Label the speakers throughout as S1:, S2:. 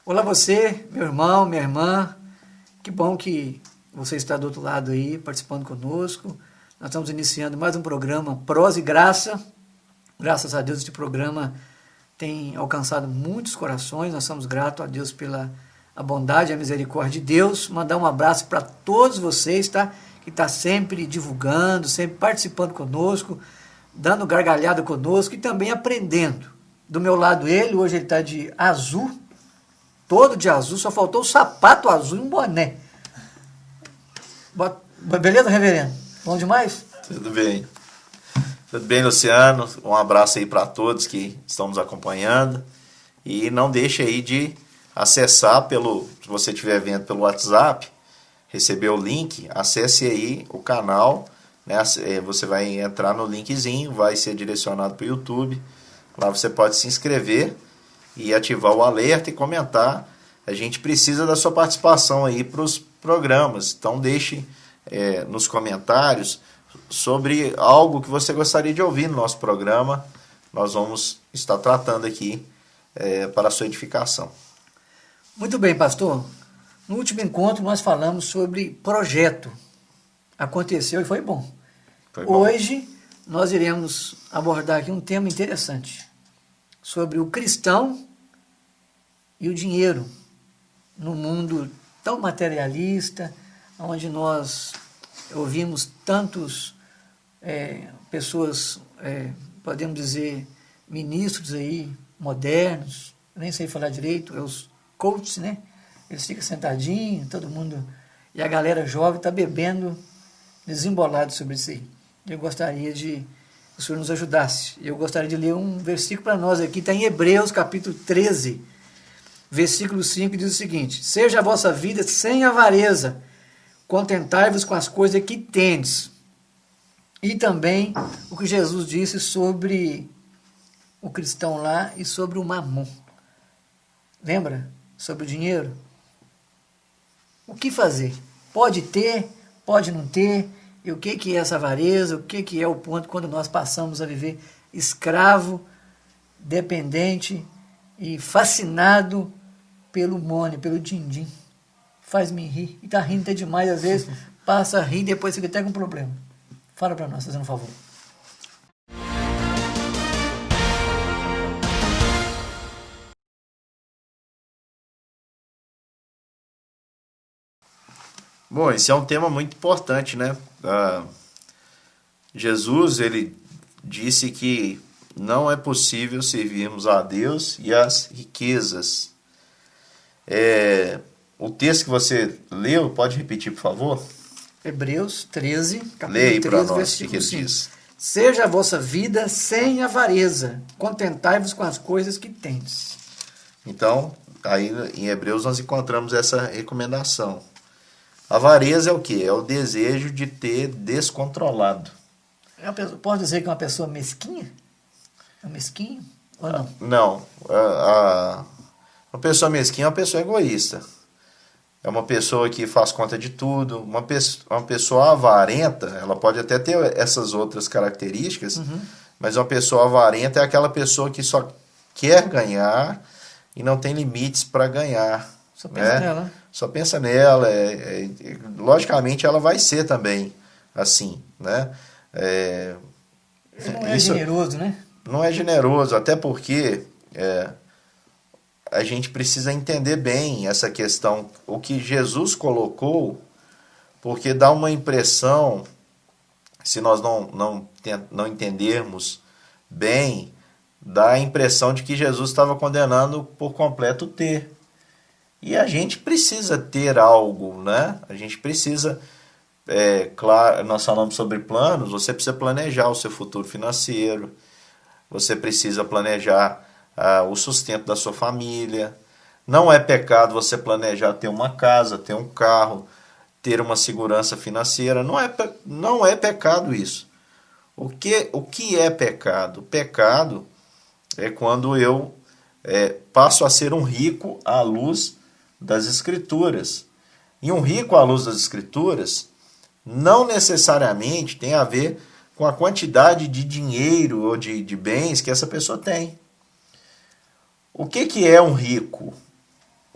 S1: Olá você, meu irmão, minha irmã, que bom que você está do outro lado aí, participando conosco. Nós estamos iniciando mais um programa Prosa e Graça. Graças a Deus este programa tem alcançado muitos corações, nós somos gratos a Deus pela a bondade e a misericórdia de Deus. Mandar um abraço para todos vocês, tá? Que está sempre divulgando, sempre participando conosco, dando gargalhada conosco e também aprendendo. Do meu lado hoje ele está de azul, todo de azul, só faltou o sapato azul e um boné. Beleza, reverendo? Bom demais?
S2: Tudo bem. Tudo bem, Luciano? Um abraço aí para todos que estão nos acompanhando. E não deixe aí de acessar se você estiver vendo pelo WhatsApp, receber o link, acesse aí o canal, né? Você vai entrar no linkzinho, vai ser direcionado para o YouTube. Lá você pode se inscrever e ativar o alerta e comentar. A gente precisa da sua participação aí para os programas. Então deixe nos comentários sobre algo que você gostaria de ouvir no nosso programa. Nós vamos estar tratando aqui para a sua edificação.
S1: Muito bem, pastor. No último encontro nós falamos sobre projeto. Aconteceu e foi bom. Hoje nós iremos abordar aqui um tema interessante sobre o cristão e o dinheiro no mundo tão materialista, onde nós ouvimos tantos pessoas, podemos dizer, ministros aí, modernos, nem sei falar direito, os coaches, né? Eles ficam sentadinhos, todo mundo, e a galera jovem está bebendo desembolado sobre isso aí. Eu gostaria que o senhor nos ajudasse. Eu gostaria de ler um versículo para nós aqui, está em Hebreus capítulo 13, versículo 5, diz o seguinte: seja a vossa vida sem avareza, contentai-vos com as coisas que tendes. E também o que Jesus disse sobre o cristão lá e sobre o mamon. Lembra? Sobre o dinheiro. O que fazer? Pode ter, pode não ter. E o que é essa avareza? O que é o ponto quando nós passamos a viver escravo, dependente e fascinado pelo money, pelo din-din? Faz-me rir. E tá rindo até demais, às vezes passa a rir e depois fica até com problema. Fala para nós, fazendo um favor.
S2: Bom, esse é um tema muito importante, né? Jesus, ele disse que não é possível servirmos a Deus e as riquezas. O texto que você leu, pode repetir, por favor?
S1: Hebreus 13, capítulo
S2: Leia aí
S1: 13,
S2: para nós,
S1: versículo
S2: que ele
S1: 5.
S2: diz.
S1: Seja a vossa vida sem avareza, contentai-vos com as coisas que tendes.
S2: Então, aí em Hebreus nós encontramos essa recomendação. Avareza é o quê? É o desejo de ter descontrolado.
S1: Pode dizer que é uma pessoa mesquinha? É mesquinho ou não?
S2: Não. Uma pessoa mesquinha é uma pessoa egoísta. É uma pessoa que faz conta de tudo. Uma pessoa avarenta, ela pode até ter essas outras características, mas uma pessoa avarenta é aquela pessoa que só quer ganhar e não tem limites para ganhar.
S1: Só pensa nela.
S2: Só pensa nela. Logicamente, ela vai ser também assim, né?
S1: Não é generoso, né?
S2: Não é generoso, até porque a gente precisa entender bem essa questão, o que Jesus colocou, porque dá uma impressão, se nós não entendermos bem, dá a impressão de que Jesus estava condenando por completo o ter. E a gente precisa ter algo, né? A gente precisa, claro, nós falamos sobre planos, você precisa planejar o seu futuro financeiro, você precisa planejar o sustento da sua família. Não é pecado você planejar ter uma casa, ter um carro, ter uma segurança financeira. Não é pecado isso. O que é pecado? Pecado é quando eu passo a ser um rico à luz das Escrituras. E um rico à luz das Escrituras não necessariamente tem a ver com a quantidade de dinheiro ou de bens que essa pessoa tem. O que é um rico?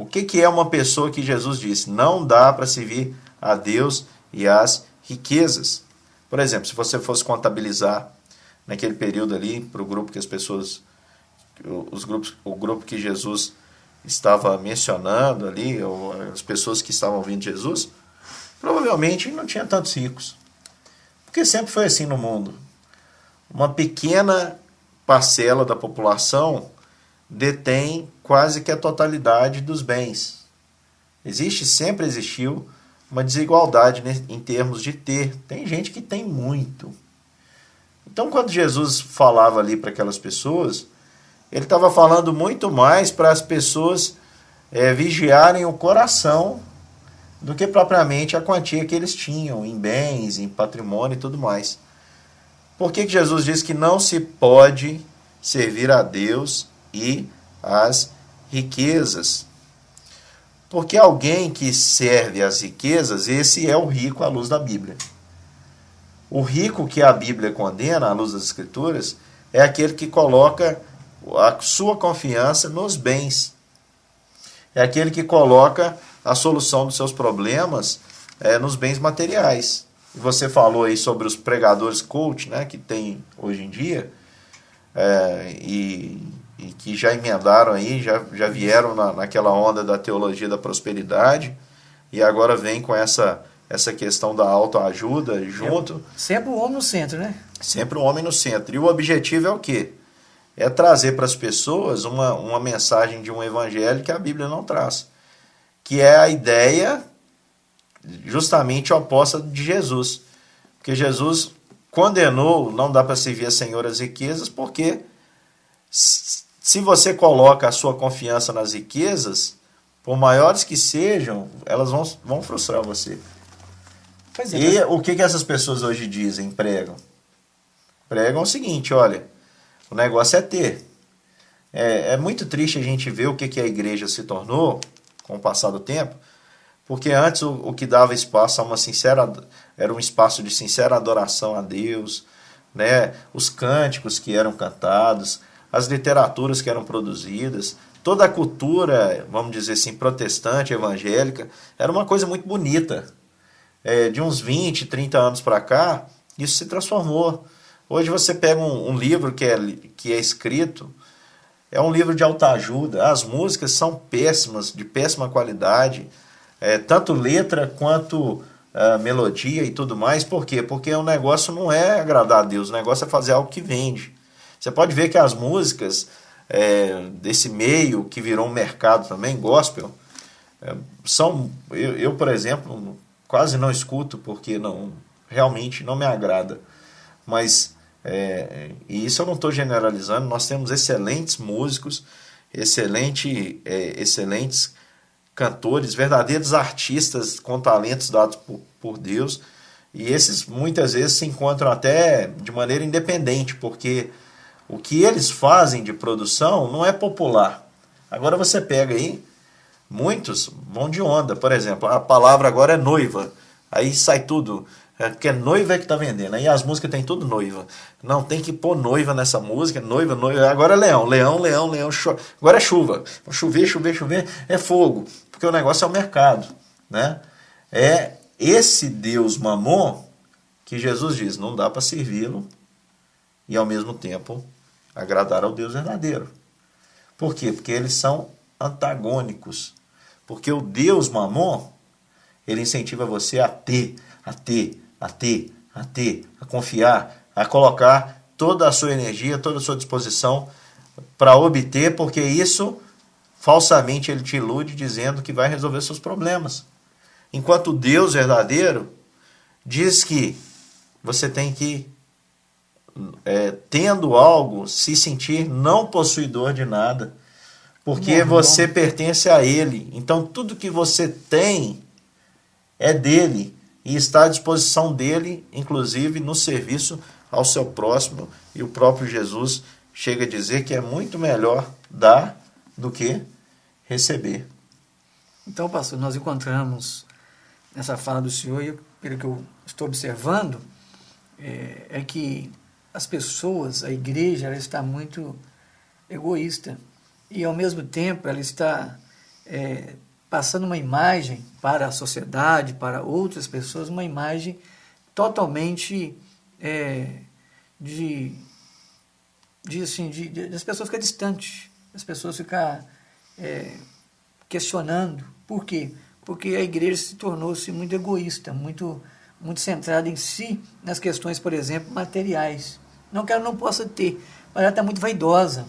S2: O que é uma pessoa que Jesus disse? Não dá para servir a Deus e às riquezas. Por exemplo, se você fosse contabilizar naquele período ali, para o grupo que as pessoas, o grupo que Jesus estava mencionando ali, ou as pessoas que estavam ouvindo Jesus, provavelmente não tinha tantos ricos. Porque sempre foi assim no mundo. Uma pequena parcela da população detém quase que a totalidade dos bens. Sempre existiu uma desigualdade, né, em termos de ter. Tem gente que tem muito. Então, quando Jesus falava ali para aquelas pessoas, ele estava falando muito mais para as pessoas vigiarem o coração do que propriamente a quantia que eles tinham em bens, em patrimônio e tudo mais. Por que Jesus diz que não se pode servir a Deus e às riquezas? Porque alguém que serve às riquezas, esse é o rico à luz da Bíblia. O rico que a Bíblia condena, à luz das Escrituras, é aquele que coloca a sua confiança nos bens. É aquele que coloca a solução dos seus problemas nos bens materiais. Você falou aí sobre os pregadores coach, né, que tem hoje em dia, e que já emendaram aí, já vieram naquela onda da teologia da prosperidade, e agora vem com essa questão da autoajuda junto.
S1: Sempre o homem no centro, né?
S2: Sempre o homem no centro. E o objetivo é o quê? É trazer para as pessoas uma mensagem de um evangelho que a Bíblia não traz, que é a ideia justamente oposta de Jesus. Porque Jesus condenou, não dá para servir a Senhor as riquezas, porque se você coloca a sua confiança nas riquezas, por maiores que sejam, elas vão frustrar você.
S1: Pois é,
S2: E o que essas pessoas hoje dizem, pregam? Pregam o seguinte, olha, o negócio é ter. É muito triste a gente ver o que a igreja se tornou com o passar do tempo, porque antes o que dava espaço a era um espaço de sincera adoração a Deus, né? Os cânticos que eram cantados, as literaturas que eram produzidas, toda a cultura, vamos dizer assim, protestante, evangélica, era uma coisa muito bonita. De uns 20, 30 anos para cá, isso se transformou. Hoje você pega um livro que é escrito, é um livro de autoajuda, as músicas são péssimas, de péssima qualidade, tanto letra quanto melodia e tudo mais. Por quê? Porque o negócio não é agradar a Deus, o negócio é fazer algo que vende. Você pode ver que as músicas desse meio, que virou um mercado também, gospel, eu, por exemplo, quase não escuto, porque realmente não me agrada. Mas, e isso eu não estou generalizando, nós temos excelentes músicos, excelentes cantores, verdadeiros artistas com talentos dados por Deus, e esses muitas vezes se encontram até de maneira independente, porque o que eles fazem de produção não é popular. Agora você pega aí, muitos vão de onda, por exemplo, a palavra agora é noiva, aí sai tudo, porque é noiva que está vendendo, aí as músicas tem tudo noiva, não, tem que pôr noiva nessa música, noiva, agora é leão, agora é chuva, chover, é fogo, porque o negócio é o mercado, né? É esse Deus Mamon que Jesus diz, não dá para servi-lo e ao mesmo tempo agradar ao Deus verdadeiro. Por quê? Porque eles são antagônicos. Porque o Deus Mamon, ele incentiva você a confiar, a colocar toda a sua energia, toda a sua disposição para obter, porque isso, falsamente, ele te ilude dizendo que vai resolver seus problemas. Enquanto o Deus verdadeiro diz que você tem que, tendo algo, se sentir não possuidor de nada, porque você pertence a Ele. Então, tudo que você tem é dele e está à disposição dele, inclusive no serviço ao seu próximo. E o próprio Jesus chega a dizer que é muito melhor dar do que receber.
S1: Então, pastor, nós encontramos nessa fala do senhor, e pelo que eu estou observando, é que as pessoas, a igreja, ela está muito egoísta. E, ao mesmo tempo, ela está passando uma imagem para a sociedade, para outras pessoas, uma imagem totalmente das pessoas ficarem distantes, as pessoas ficar questionando. Por quê? Porque a igreja se tornou-se muito egoísta, muito centrada em si, nas questões, por exemplo, materiais. Não que ela não possa ter, mas ela está muito vaidosa.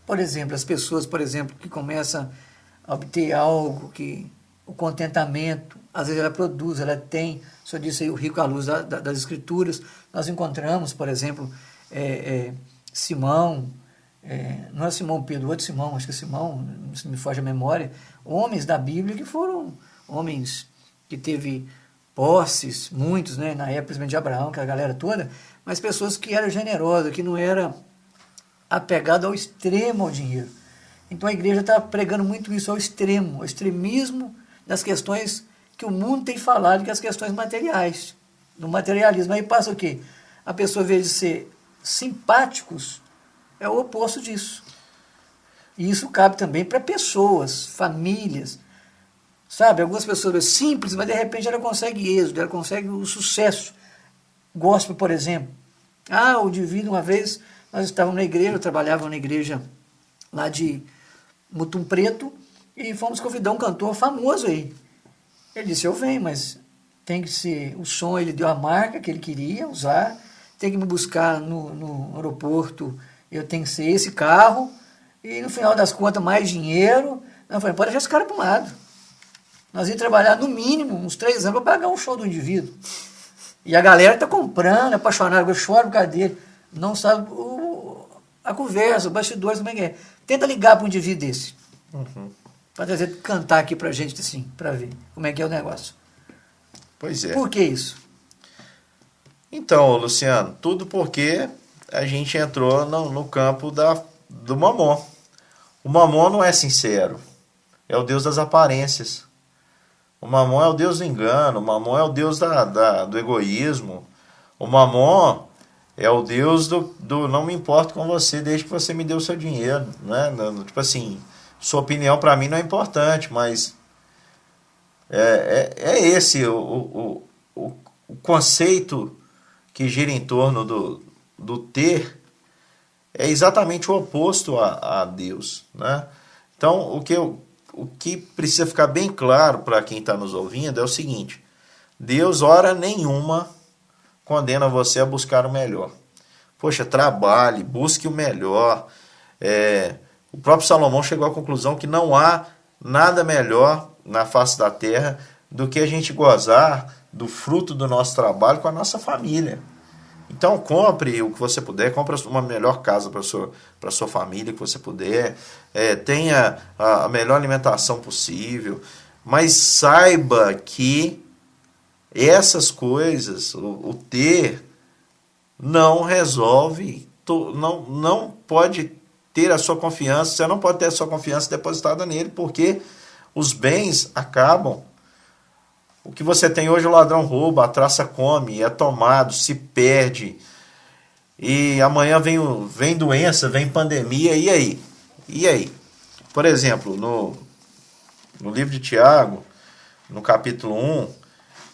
S1: Por exemplo, as pessoas, que começam a obter algo, que o contentamento, às vezes ela produz, ela tem, o senhor disse aí, o rico à luz das escrituras. Nós encontramos, por exemplo, Simão, não é Simão Pedro, outro Simão, acho que é Simão, se me foge a memória, homens da Bíblia que foram homens que teve posses, muitos, né, na época, principalmente de Abraão, que a galera toda, mas pessoas que eram generosas, que não eram apegadas ao extremo ao dinheiro. Então a igreja está pregando muito isso ao extremo, ao extremismo das questões que o mundo tem falado, que é as questões materiais, do materialismo. Aí passa o quê? A pessoa, ao invés de ser simpáticos, é o oposto disso. E isso cabe também para pessoas, famílias, sabe? Algumas pessoas simples, mas de repente ela consegue êxito, ela consegue o sucesso. Gospel, por exemplo. O indivíduo, uma vez, nós estávamos na igreja, eu trabalhava na igreja lá de Mutum Preto, e fomos convidar um cantor famoso aí. Ele disse, eu venho, mas tem que ser o som, ele deu a marca que ele queria usar, tem que me buscar no aeroporto, eu tenho que ser esse carro, e no final das contas, mais dinheiro. Eu falei, pode deixar esse cara para um lado. Nós íamos trabalhar no mínimo uns 3 anos para pagar um show do indivíduo. E a galera está comprando, apaixonada, eu choro por causa dele. Não sabe a conversa, o bastidores, como é que é. Tenta ligar para um indivíduo desse. Para trazer, cantar aqui para a gente, assim, para ver como é que é o negócio.
S2: Pois é.
S1: Por que isso?
S2: Então, Luciano, tudo porque a gente entrou no campo do mamon. O mamon não é sincero. É o Deus das aparências. O mamon é o Deus do engano. O mamon é o Deus do egoísmo. O mamon é o Deus do não me importo com você desde que você me dê o seu dinheiro. Né? Tipo assim, sua opinião para mim não é importante, mas é esse o conceito que gira em torno do ter, é exatamente o oposto a Deus. Né? Então, o que precisa ficar bem claro para quem está nos ouvindo é o seguinte: Deus, hora nenhuma, condena você a buscar o melhor. Poxa, trabalhe, busque o melhor. O próprio Salomão chegou à conclusão que não há nada melhor na face da terra do que a gente gozar do fruto do nosso trabalho com a nossa família. Então, compre o que você puder, compre uma melhor casa para sua família que você puder, tenha a melhor alimentação possível, mas saiba que essas coisas, o ter, não resolve, não pode ter a sua confiança, você não pode ter a sua confiança depositada nele, porque os bens acabam. O que você tem hoje, o ladrão rouba, a traça come, é tomado, se perde. E amanhã vem doença, vem pandemia, e aí? E aí? Por exemplo, no livro de Tiago, no capítulo 1,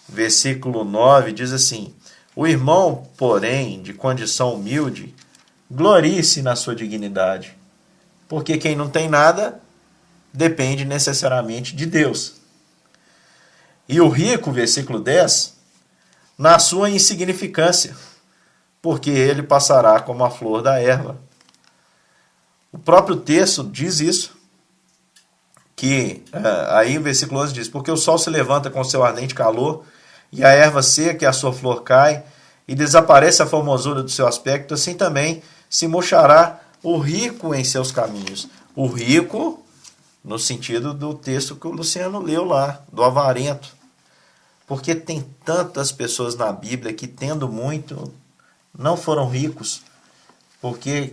S2: versículo 9, diz assim: o irmão, porém, de condição humilde, glorie-se na sua dignidade, porque quem não tem nada depende necessariamente de Deus. E o rico, versículo 10, na sua insignificância, porque ele passará como a flor da erva. O próprio texto diz isso, que aí o versículo 11 diz: porque o sol se levanta com seu ardente calor, e a erva seca e a sua flor cai, e desaparece a formosura do seu aspecto, assim também se murchará o rico em seus caminhos. O rico, no sentido do texto que o Luciano leu lá, do avarento. Porque tem tantas pessoas na Bíblia que, tendo muito, não foram ricos, porque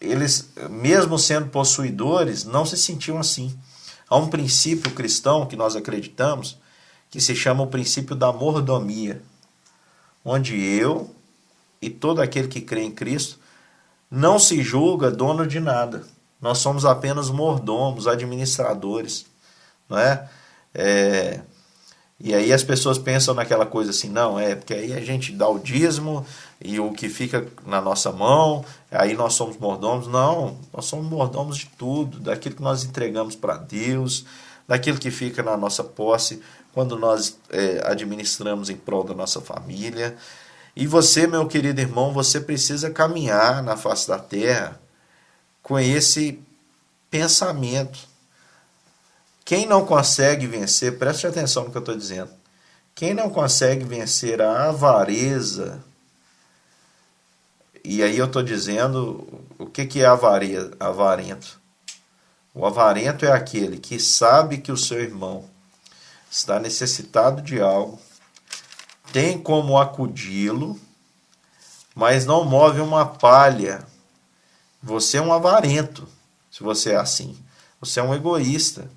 S2: eles, mesmo sendo possuidores, não se sentiam assim. Há um princípio cristão que nós acreditamos, que se chama o princípio da mordomia, onde eu e todo aquele que crê em Cristo não se julga dono de nada. Nós somos apenas mordomos, administradores, não é? E aí as pessoas pensam naquela coisa assim, não, porque aí a gente dá o dízimo e o que fica na nossa mão, aí nós somos mordomos. Não, nós somos mordomos de tudo, daquilo que nós entregamos para Deus, daquilo que fica na nossa posse, quando nós administramos em prol da nossa família. E você, meu querido irmão, você precisa caminhar na face da terra com esse pensamento. Quem não consegue vencer, preste atenção no que eu estou dizendo, quem não consegue vencer a avareza, e aí eu estou dizendo, o que é avarento? O avarento é aquele que sabe que o seu irmão está necessitado de algo, tem como acudi-lo, mas não move uma palha. Você é um avarento, se você é assim. Você é um egoísta.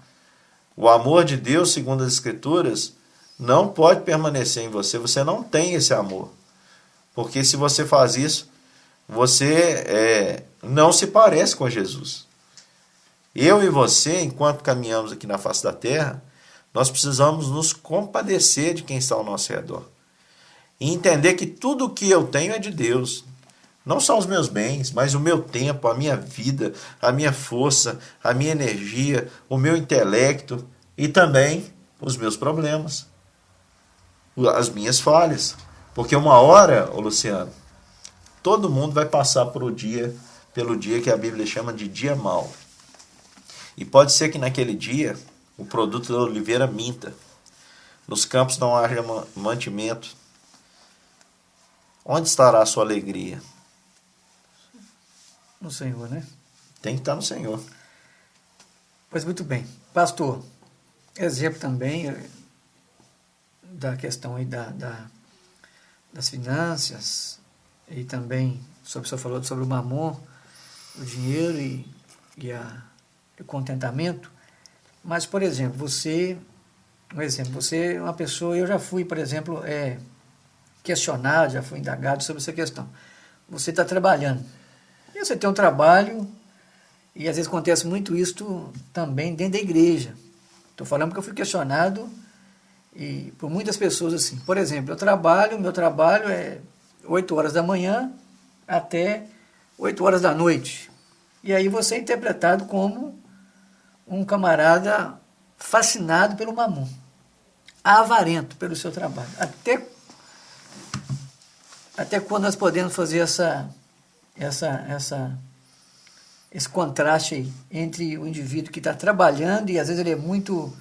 S2: O amor de Deus, segundo as Escrituras, não pode permanecer em você. Você não tem esse amor. Porque se você faz isso, você não se parece com Jesus. Eu e você, enquanto caminhamos aqui na face da terra, nós precisamos nos compadecer de quem está ao nosso redor. E entender que tudo o que eu tenho é de Deus. Não só os meus bens, mas o meu tempo, a minha vida, a minha força, a minha energia, o meu intelecto e também os meus problemas, as minhas falhas. Porque uma hora, Luciano, todo mundo vai passar pelo dia que a Bíblia chama de dia mau. E pode ser que naquele dia o produto da oliveira minta, nos campos não haja mantimento. Onde estará a sua alegria?
S1: No Senhor, né?
S2: Tem que estar no Senhor.
S1: Pois muito bem. Pastor, exemplo também da questão aí das finanças e também, o senhor falou sobre o mamon, o dinheiro e o contentamento. Mas, por exemplo, você é uma pessoa, eu já fui, por exemplo, questionado, já fui indagado sobre essa questão. Você está trabalhando. E você tem um trabalho, e às vezes acontece muito isso também dentro da igreja. Estou falando porque eu fui questionado e por muitas pessoas assim. Por exemplo, meu trabalho é 8 horas da manhã até 8 horas da noite. E aí você é interpretado como um camarada fascinado pelo mamon, avarento pelo seu trabalho. Até quando nós podemos fazer esse contraste aí entre o indivíduo que está trabalhando e às vezes ele é muito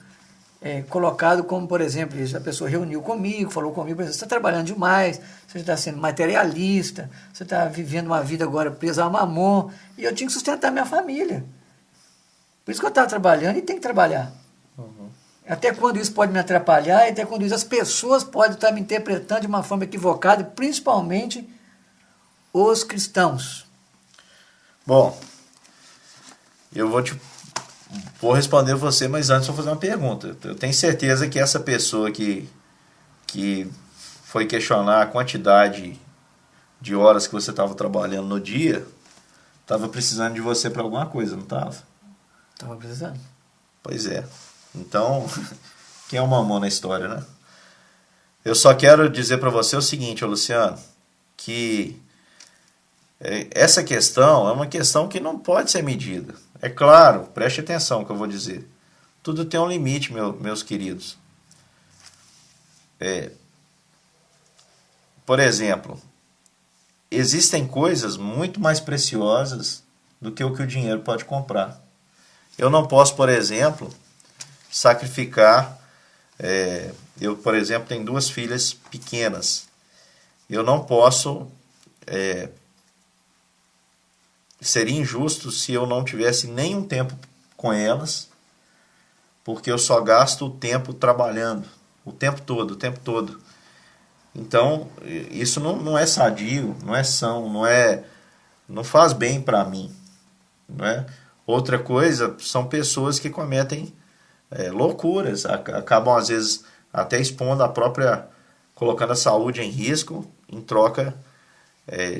S1: colocado como, por exemplo, a pessoa reuniu comigo, falou comigo, você está trabalhando demais, você está sendo materialista, você está vivendo uma vida agora presa ao mamon, e eu tinha que sustentar minha família. Por isso que eu estava trabalhando e tenho que trabalhar. Uhum. Até quando isso pode me atrapalhar, e até quando isso as pessoas podem estar me interpretando de uma forma equivocada, principalmente os cristãos.
S2: Bom, eu vou responder você, mas antes eu vou fazer uma pergunta. Eu tenho certeza que essa pessoa que foi questionar a quantidade de horas que você estava trabalhando no dia, estava precisando de você para alguma coisa, não estava?
S1: Estava precisando.
S2: Pois é. Então, quem é o mamão na história, né? Eu só quero dizer para você o seguinte, Luciano, que essa questão é uma questão que não pode ser medida. É claro, preste atenção no que eu vou dizer. Tudo tem um limite, meus queridos. Por exemplo, existem coisas muito mais preciosas do que o dinheiro pode comprar. Eu não posso, por exemplo, sacrificar... eu, por exemplo, tenho 2 filhas pequenas. Eu não posso... seria injusto se eu não tivesse nenhum tempo com elas, porque eu só gasto o tempo trabalhando, o tempo todo. Então, isso não é sadio, não é são, não faz bem para mim. Não é? Outra coisa, são pessoas que cometem loucuras, acabam às vezes até expondo colocando a saúde em risco em troca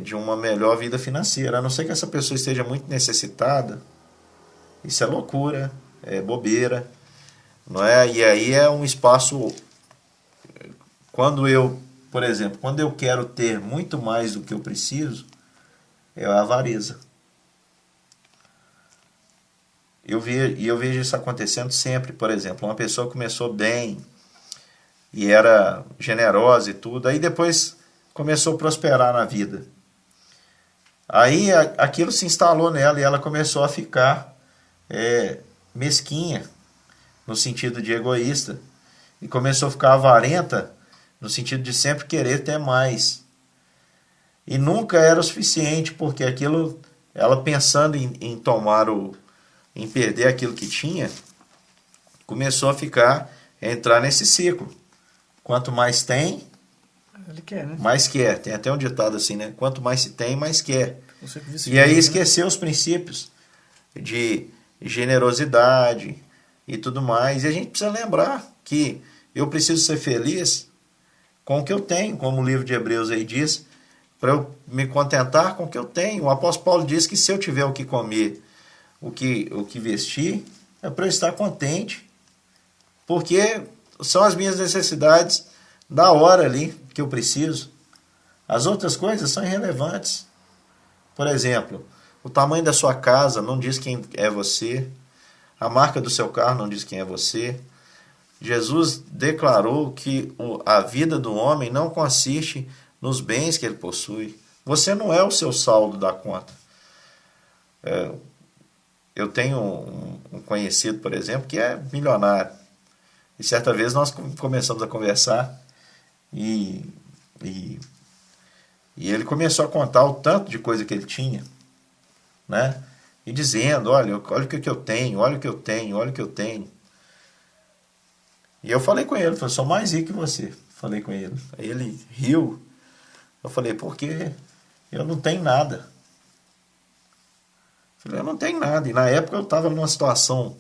S2: de uma melhor vida financeira. A não ser que essa pessoa esteja muito necessitada, Isso é loucura, é bobeira, não é? E aí é um espaço, por exemplo, quando eu quero ter muito mais do que eu preciso, é a avareza. Eu vejo isso acontecendo sempre. Por exemplo, uma pessoa começou bem e era generosa e tudo, aí depois começou a prosperar na vida. Aí aquilo se instalou nela e ela começou a ficar mesquinha, no sentido de egoísta, e começou a ficar avarenta, no sentido de sempre querer ter mais. E nunca era o suficiente, porque aquilo, ela pensando em em perder aquilo que tinha, começou a entrar nesse ciclo. Quanto mais tem,
S1: Ele quer, né?
S2: mais quer. Tem até um ditado assim, né? Quanto mais se tem, mais quer.
S1: Você que
S2: E aí
S1: né?
S2: esqueceu os princípios de generosidade e tudo mais. E a gente precisa lembrar que eu preciso ser feliz com o que eu tenho, como o livro de Hebreus aí diz, para eu me contentar com o que eu tenho. O apóstolo Paulo diz que se eu tiver o que comer, o que vestir, é para eu estar contente, porque são as minhas necessidades da hora ali que eu preciso. As outras coisas são irrelevantes. Por exemplo, o tamanho da sua casa não diz quem é você, a marca do seu carro não diz quem é você. Jesus declarou que a vida do homem não consiste nos bens que ele possui. Você não é o seu saldo da conta. Eu tenho um conhecido, por exemplo, que é milionário. E certa vez nós começamos a conversar e ele começou a contar o tanto de coisa que ele tinha, né? E dizendo, olha o que eu tenho, olha o que eu tenho, olha o que eu tenho. E eu falei com ele, falei, sou mais rico que você. Falei com ele. Aí ele riu. Eu falei, porque eu não tenho nada. Falei, eu não tenho nada. E na época eu estava numa situação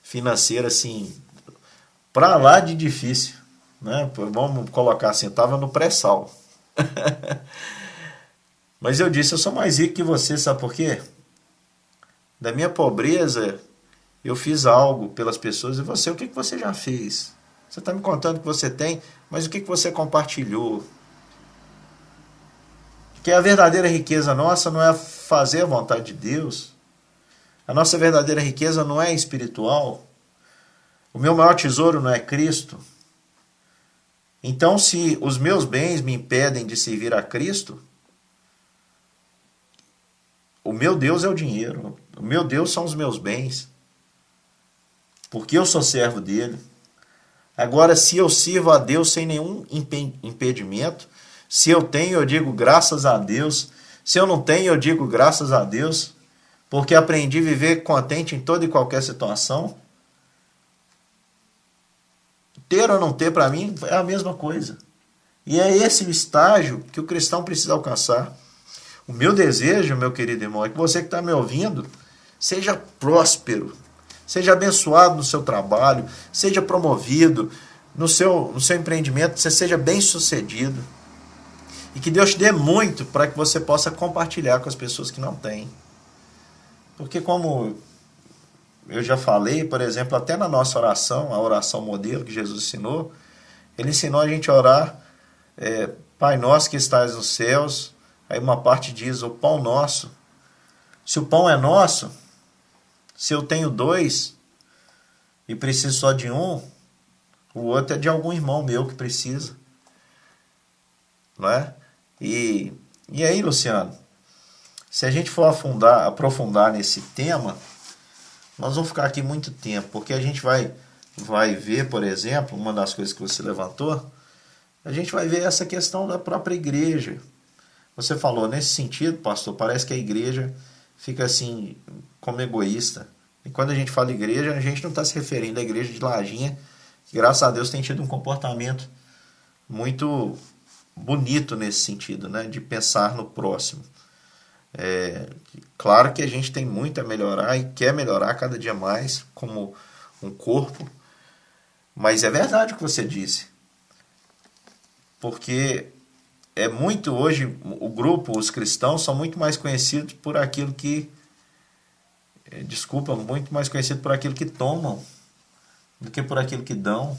S2: financeira assim, para lá de difícil, né? Vamos colocar assim, eu estava no pré-sal. Mas eu disse, eu sou mais rico que você, sabe por quê? Da minha pobreza, eu fiz algo pelas pessoas. E você, o que você já fez? Você está me contando que você tem, mas o que você compartilhou? Porque a verdadeira riqueza nossa não é fazer a vontade de Deus. A nossa verdadeira riqueza não é espiritual. O meu maior tesouro não é Cristo. Então, se os meus bens me impedem de servir a Cristo, o meu Deus é o dinheiro. O meu Deus são os meus bens. Porque eu sou servo dele. Agora, se eu sirvo a Deus sem nenhum impedimento, se eu tenho, eu digo graças a Deus. Se eu não tenho, eu digo graças a Deus. Porque aprendi a viver contente em toda e qualquer situação. Ter ou não ter, para mim, é a mesma coisa. E é esse o estágio que o cristão precisa alcançar. O meu desejo, meu querido irmão, é que você que está me ouvindo, seja próspero, seja abençoado no seu trabalho, seja promovido no seu empreendimento, você seja bem sucedido. E que Deus te dê muito para que você possa compartilhar com as pessoas que não têm. Porque como eu já falei, por exemplo, até na nossa oração, a oração modelo que Jesus ensinou, ele ensinou a gente a orar, Pai nosso que estás nos céus, aí uma parte diz, o pão nosso. Se o pão é nosso, se eu tenho 2 e preciso só de um, o outro é de algum irmão meu que precisa. Não é? E aí, Luciano, se a gente for aprofundar nesse tema, nós vamos ficar aqui muito tempo, porque a gente vai ver, por exemplo, uma das coisas que você levantou, a gente vai ver essa questão da própria igreja. Você falou, nesse sentido, pastor, parece que a igreja fica assim, como egoísta. E quando a gente fala igreja, a gente não está se referindo à igreja de Lajinha, que graças a Deus tem tido um comportamento muito bonito nesse sentido, né, de pensar no próximo. Claro que a gente tem muito a melhorar e quer melhorar cada dia mais como um corpo, mas é verdade o que você disse, porque hoje o grupo, os cristãos são muito mais conhecidos por aquilo que desculpa, muito mais conhecido por aquilo que tomam do que por aquilo que dão.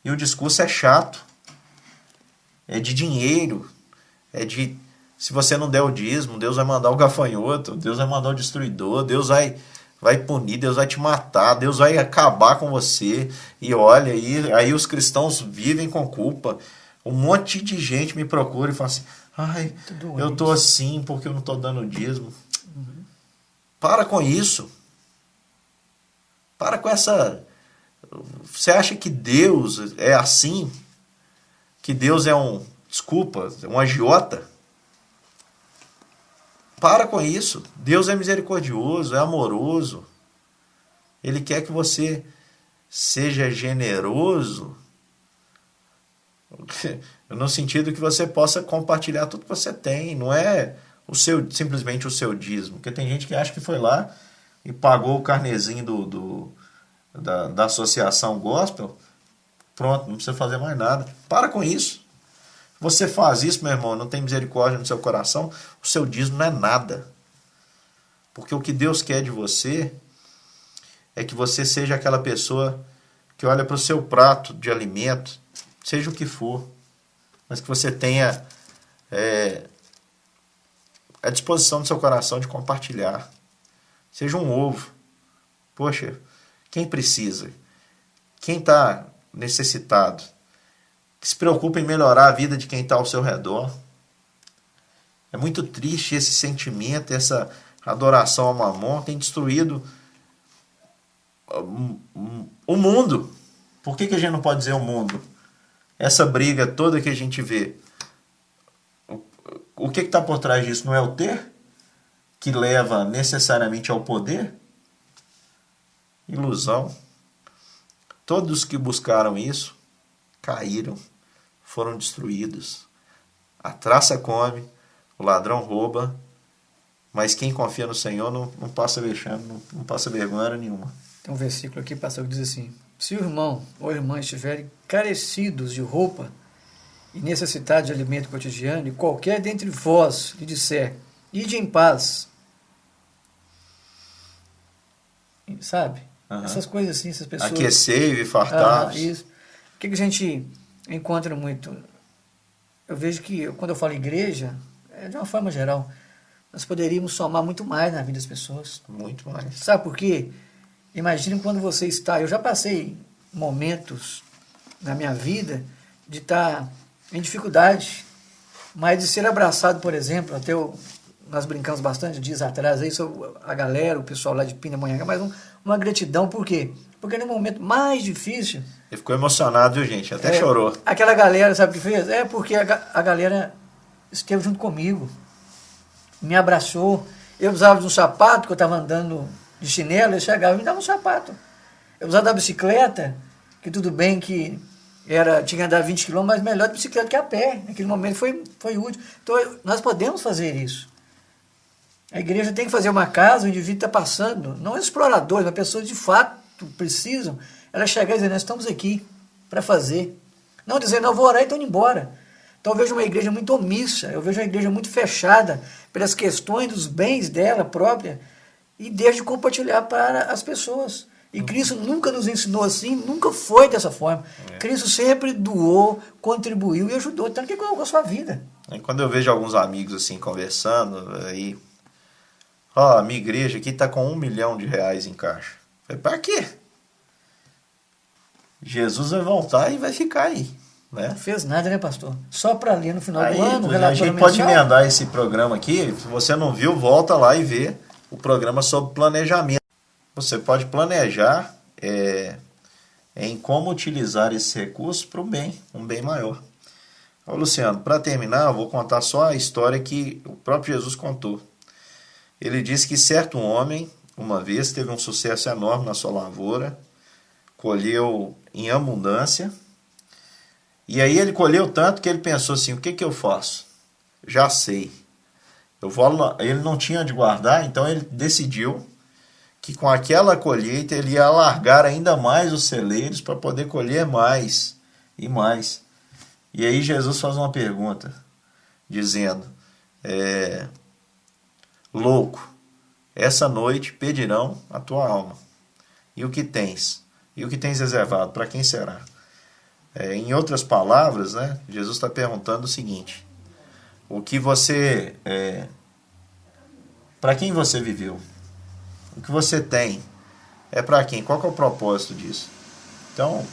S2: E o discurso é chato, é de dinheiro, é de, se você não der o dízimo, Deus vai mandar o gafanhoto, Deus vai mandar o destruidor, Deus vai punir, Deus vai te matar, Deus vai acabar com você. E olha, aí os cristãos vivem com culpa. Um monte de gente me procura e fala assim, ai, eu tô assim porque eu não tô dando dízimo. Uhum. Para com isso. Para com essa... Você acha que Deus é assim? Que Deus é um agiota? Para com isso. Deus é misericordioso, é amoroso. Ele quer que você seja generoso, no sentido que você possa compartilhar tudo que você tem. Não é simplesmente o seu dízimo. Porque tem gente que acha que foi lá e pagou o carnezinho da associação gospel, pronto, não precisa fazer mais nada. Para com isso. Você faz isso, meu irmão, não tem misericórdia no seu coração, o seu dízimo não é nada. Porque o que Deus quer de você é que você seja aquela pessoa que olha para o seu prato de alimento, seja o que for, mas que você tenha a disposição do seu coração de compartilhar. Seja um ovo. Poxa, quem precisa? Quem está necessitado? Que se preocupe em melhorar a vida de quem está ao seu redor. É muito triste esse sentimento, essa adoração ao mamon tem destruído o mundo. Por que a gente não pode dizer o mundo? Essa briga toda que a gente vê, o que está por trás disso? Não é o ter? Que leva necessariamente ao poder? Ilusão. Todos que buscaram isso caíram, foram destruídos. A traça come, o ladrão rouba, mas quem confia no Senhor não passa vexame, não passa vergonha nenhuma.
S1: Tem um versículo aqui, pastor, que diz assim: se o irmão ou a irmã estiverem carecidos de roupa e necessitados de alimento cotidiano, e qualquer dentre vós lhe disser, ide em paz, sabe? Uhum. Essas coisas assim, essas pessoas...
S2: Aquecer e fartar.
S1: Isso. O que a gente encontra muito? Eu vejo que, quando eu falo igreja, de uma forma geral, nós poderíamos somar muito mais na vida das pessoas.
S2: Muito mais.
S1: Sabe por quê? Imagine quando você está... Eu já passei momentos na minha vida de estar em dificuldade, mas de ser abraçado, por exemplo, nós brincamos bastante dias atrás, aí a galera, o pessoal lá de Pindamonhangaba, mas uma gratidão, por quê? Porque no momento mais difícil...
S2: Ele ficou emocionado, viu, gente? Até chorou.
S1: Aquela galera, sabe o que fez? É porque a galera esteve junto comigo, me abraçou. Eu precisava de um sapato, que eu estava andando de chinelo, eu chegava e me dava um sapato. Eu precisava da bicicleta, que tudo bem que tinha que andar 20 km, mas melhor de bicicleta que a pé. Naquele momento foi útil. Então, nós podemos fazer isso. A igreja tem que fazer uma casa, o indivíduo está passando, não exploradores, mas pessoas de fato precisam, ela chegar e dizer, nós estamos aqui para fazer. Não dizer, não, vou orar e estou indo embora. Então eu vejo uma igreja muito omissa, eu vejo uma igreja muito fechada pelas questões dos bens dela própria e deixa de compartilhar para as pessoas. E Cristo nunca nos ensinou assim, nunca foi dessa forma. Cristo sempre doou, contribuiu e ajudou, tanto que colocou a sua vida.
S2: E quando eu vejo alguns amigos assim conversando, aí... a minha igreja aqui está com R$1 milhão em caixa. Falei, para quê? Jesus vai voltar e vai ficar aí. Né?
S1: Não fez nada, né, pastor? Só para ler no final
S2: aí,
S1: do ano.
S2: A gente pode emendar esse programa aqui. Se você não viu, volta lá e vê o programa sobre planejamento. Você pode planejar em como utilizar esse recurso para um bem maior. Ô, Luciano, para terminar, eu vou contar só a história que o próprio Jesus contou. Ele disse que certo homem, uma vez, teve um sucesso enorme na sua lavoura, colheu em abundância, e aí ele colheu tanto que ele pensou assim, o que eu faço? Já sei. Ele não tinha de guardar, então ele decidiu que com aquela colheita ele ia alargar ainda mais os celeiros para poder colher mais e mais. E aí Jesus faz uma pergunta, dizendo, louco, essa noite pedirão a tua alma. E o que tens? E o que tens reservado? Para quem será? Em outras palavras, né, Jesus está perguntando o seguinte: o que você, para quem você viveu? O que você tem é para quem? Qual que é o propósito disso? Então,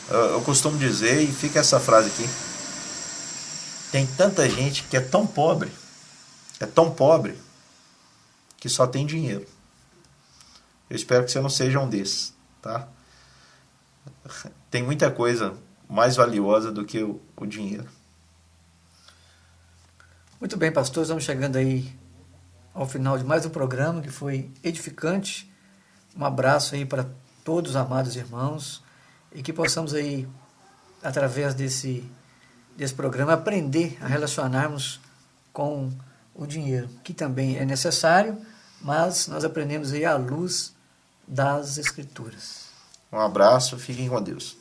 S2: eu costumo dizer, e fica essa frase aqui: tem tanta gente que é tão pobre, que só tem dinheiro. Eu espero que você não seja um desses, tá? Tem muita coisa mais valiosa do que o dinheiro.
S1: Muito bem, pastor, estamos chegando aí ao final de mais um programa que foi edificante. Um abraço aí para todos os amados irmãos e que possamos aí, através desse programa, aprender a relacionarmos com o dinheiro, que também é necessário, mas nós aprendemos aí à luz das Escrituras.
S2: Um abraço, fiquem com Deus.